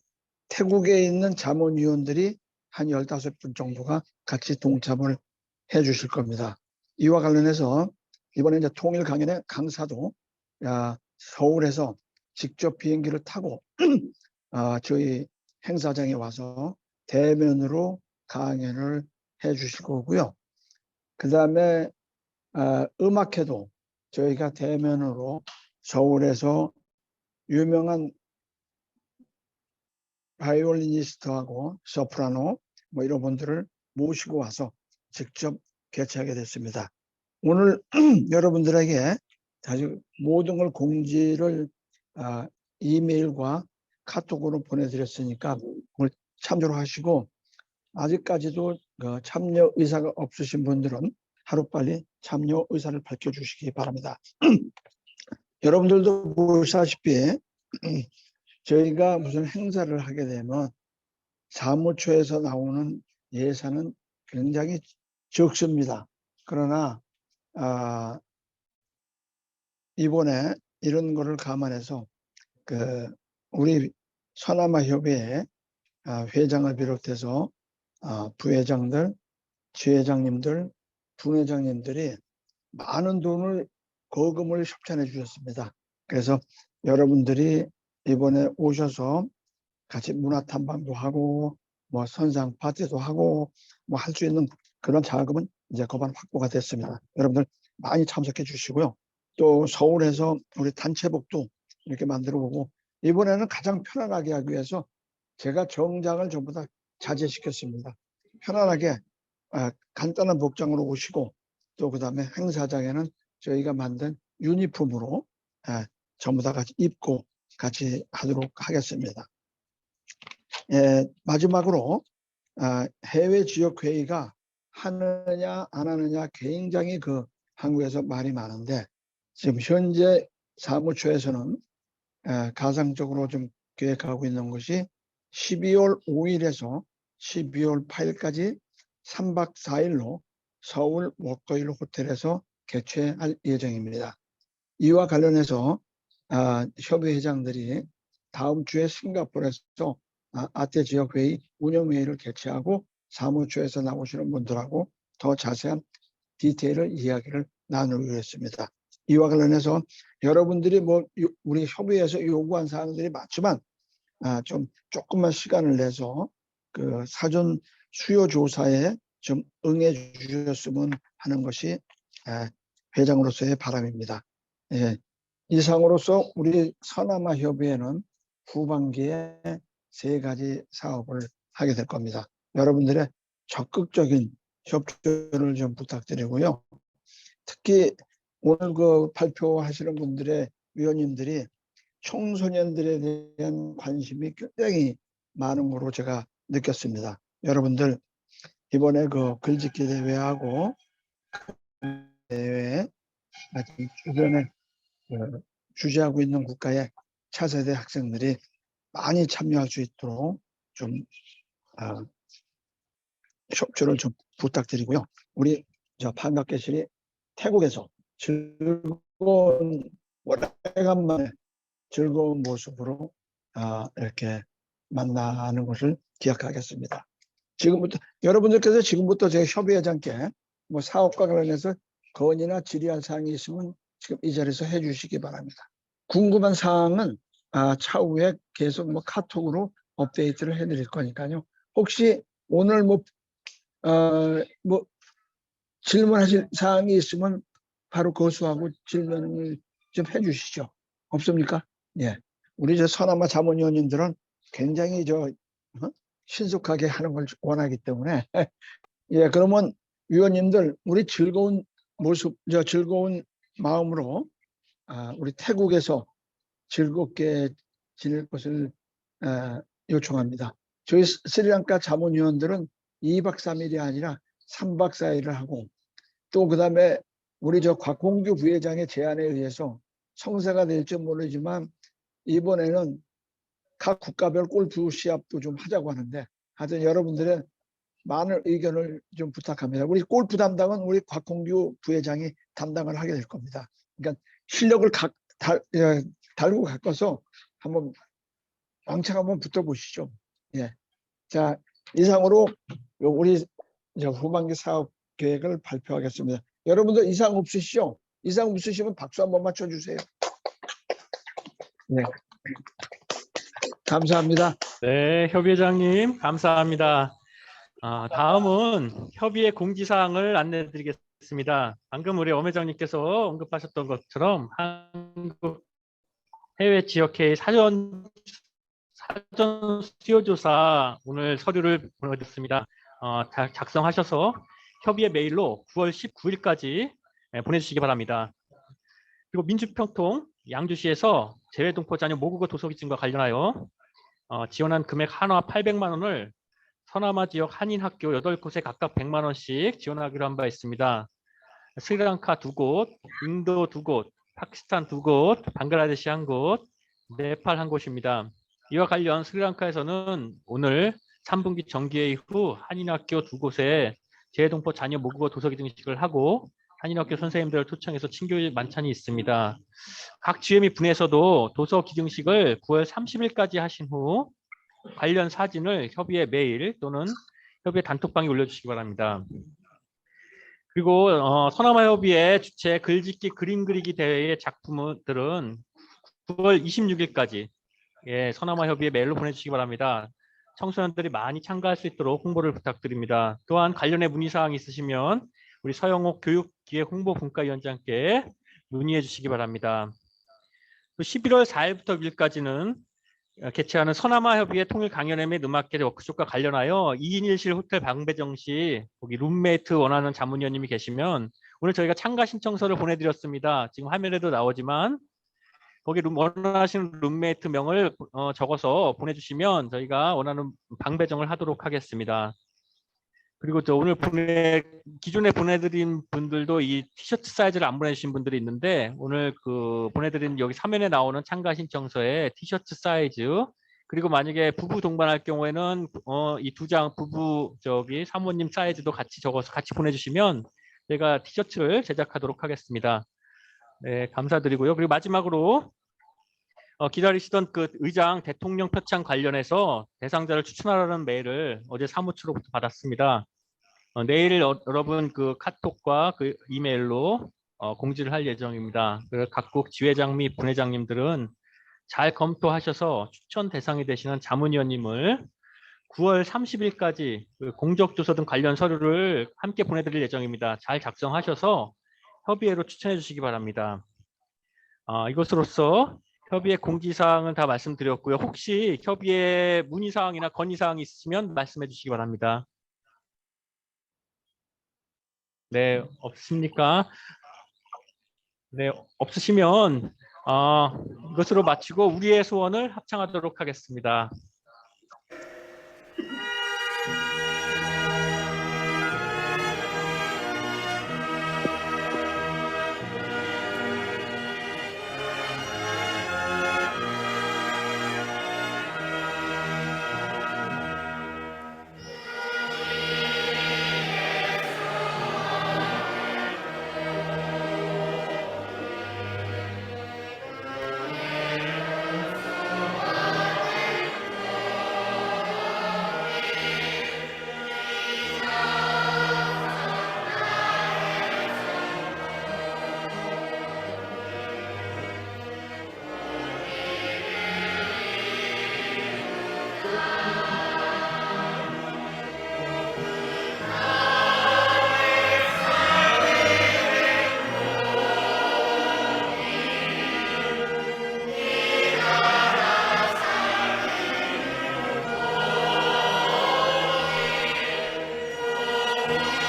태국에 있는 자문위원들이 한 15분 정도가 같이 동참을 해 주실 겁니다. 이와 관련해서 이번에 이제 통일 강연의 강사도 서울에서 직접 비행기를 타고 저희 행사장에 와서 대면으로 강연을 해 주실 거고요. 그 다음에 음악회도 저희가 대면으로 서울에서 유명한 바이올리니스트하고 소프라노 뭐 이런 분들을 모시고 와서 직접 개최하게 됐습니다. 오늘 여러분들에게 아주 모든 걸 공지를 이메일과 카톡으로 보내드렸으니까 오늘 참조를 하시고 아직까지도 참여 의사가 없으신 분들은 하루빨리 참여 의사를 밝혀주시기 바랍니다. 여러분들도 보시다시피 저희가 무슨 행사를 하게 되면 사무처에서 나오는 예산은 굉장히 적습니다. 그러나 이번에 이런 거를 감안해서 우리 서남아 협의회 회장을 비롯해서 부회장들, 지회장님들, 분회장님들이 많은 돈을 거금을 협찬해 주셨습니다. 그래서 여러분들이 이번에 오셔서 같이 문화 탐방도 하고 뭐 선상 파티도 하고 뭐 할 수 있는 그런 자금은 이제 거반 확보가 됐습니다. 여러분들 많이 참석해 주시고요. 또 서울에서 우리 단체복도 이렇게 만들어 보고 이번에는 가장 편안하게 하기 위해서 제가 정장을 전부 다 자제시켰습니다. 편안하게 간단한 복장으로 오시고 또 그다음에 행사장에는 저희가 만든 유니폼으로 전부 다 같이 입고 같이 하도록 하겠습니다. 마지막으로 해외 지역 회의가 하느냐 안 하느냐 굉장히 한국에서 말이 많은데 지금 현재 사무처에서는 가상적으로 좀 계획하고 있는 것이 12월 5일에서 12월 8일까지 3박 4일로 서울 워커힐 호텔에서 개최할 예정입니다. 이와 관련해서 협의회장들이 다음 주에 싱가포르에서 아태 지역회의 운영회의를 개최하고 사무처에서 나오시는 분들하고 더 자세한 디테일을 이야기를 나누기로 했습니다. 이와 관련해서 여러분들이 우리 협의회에서 요구한 사항들이 많지만 조금만 시간을 내서 사전 수요 조사에 좀 응해 주셨으면 하는 것이 회장으로서의 바람입니다. 이상으로서 우리 서남아 협의회는 후반기에 3가지 사업을 하게 될 겁니다. 여러분들의 적극적인 협조를 좀 부탁드리고요. 특히 오늘 그 발표하시는 분들의 위원님들이 청소년들에 대한 관심이 굉장히 많은 거로 제가 느꼈습니다. 여러분들 이번에 그 글짓기 대회하고 대회 주변에 주재하고 있는 국가의 차세대 학생들이 많이 참여할 수 있도록 좀 협조를 좀 부탁드리고요. 우리 반갑게실이 태국에서 즐거운 오래간만에 즐거운 모습으로 이렇게 만나는 것을 기약하겠습니다. 지금부터 여러분들께서 지금부터 제 협의회장께 뭐 사업과 관련해서 건의나 질의할 사항이 있으면 지금 이 자리에서 해주시기 바랍니다. 궁금한 사항은 차후에 계속 뭐 카톡으로 업데이트를 해드릴 거니까요. 혹시 오늘 뭐 질문하실 사항이 있으면 바로 거수하고 질문을 좀 해주시죠. 없습니까? 예. 우리 서남아 자문위원님들은 굉장히 신속하게 하는 걸 원하기 때문에 예, 그러면 위원님들 우리 즐거운 모습, 즐거운 마음으로 우리 태국에서 즐겁게 지낼 것을 요청합니다. 저희 스리랑카 자문위원들은 2박 3일이 아니라 3박 4일을 하고 또 그다음에 우리 곽홍규 부회장의 제안에 의해서 성사가 될지 모르지만 이번에는 각 국가별 골프 시합도 좀 하자고 하는데 하여튼 여러분들의 많은 의견을 좀 부탁합니다. 우리 골프 담당은 우리 곽홍규 부회장이 담당을 하게 될 겁니다. 그러니까 실력을 달고 가꿔서 한번 왕창 한번 붙어보시죠. 예. 자, 이상으로 우리 후반기 사업 계획을 발표하겠습니다. 여러분들 이상 없으시죠? 이상 없으시면 박수 한번 맞춰주세요. 네. 감사합니다. 네, 협의회장님 감사합니다. 다음은 협의회 공지사항을 안내드리겠습니다. 방금 우리 엄 회장님께서 언급하셨던 것처럼 한국 해외 지역회의 사전 수요조사 오늘 서류를 보내드렸습니다. 작성하셔서 협의회 메일로 9월 19일까지 보내주시기 바랍니다. 그리고 민주평통 양주시에서 재외동포 자녀 모국어 도서기증과 관련하여 지원한 금액 한화 800만 원을 서남아 지역 한인학교 8곳에 각각 100만 원씩 지원하기로 한 바 있습니다. 스리랑카 2곳, 인도 2곳, 파키스탄 2곳, 방글라데시 1곳, 네팔 1곳입니다. 이와 관련 스리랑카에서는 오늘 3분기 정기회의 후 한인학교 2곳에 재외동포 자녀 모국어 도서기증식을 하고 한인학교 선생님들을 초청해서 친교일 만찬이 있습니다. 각 지회 및 분에서도 도서기증식을 9월 30일까지 하신 후 관련 사진을 협의회 메일 또는 협의회 단톡방에 올려주시기 바랍니다. 그리고 서남아 협의회 주최 글짓기 그림 그리기 대회의 작품들은 9월 26일까지 서남아 협의회 메일로 보내주시기 바랍니다. 청소년들이 많이 참가할 수 있도록 홍보를 부탁드립니다. 또한 관련해 문의사항이 있으시면 우리 서영옥 교육기획 홍보분과위원장께 문의해 주시기 바랍니다. 또 11월 4일부터 6일까지는 개최하는 서남아 협의회 통일 강연회 및 음악회 워크숍과 관련하여 2인 1실 호텔 방배정 시 거기 룸메이트 원하는 자문위원님이 계시면 오늘 저희가 참가 신청서를 보내드렸습니다. 지금 화면에도 나오지만 거기 원하시는 룸메이트 명을 적어서 보내주시면 저희가 원하는 방배정을 하도록 하겠습니다. 그리고 오늘 기존에 보내드린 분들도 이 티셔츠 사이즈를 안 보내주신 분들이 있는데 오늘 보내드린 여기 화면에 나오는 참가 신청서에 티셔츠 사이즈 그리고 만약에 부부 동반할 경우에는 이 2장 부부 사모님 사이즈도 같이 적어서 같이 보내주시면 제가 티셔츠를 제작하도록 하겠습니다. 네, 감사드리고요. 그리고 마지막으로 기다리시던 의장 대통령 표창 관련해서 대상자를 추천하라는 메일을 어제 사무처로부터 받았습니다. 내일 여러분 카톡과 이메일로 공지를 할 예정입니다. 각국 지회장 및 분회장님들은 잘 검토하셔서 추천 대상이 되시는 자문위원님을 9월 30일까지 공적조서 등 관련 서류를 함께 보내드릴 예정입니다. 잘 작성하셔서 협의회로 추천해 주시기 바랍니다. 이것으로써 협의회 공지사항은 다 말씀드렸고요. 혹시 협의회 문의사항이나 건의사항이 있으시면 말씀해 주시기 바랍니다. 네, 없습니까? 네, 없으시면 이것으로 마치고 우리의 소원을 합창하도록 하겠습니다. Amen.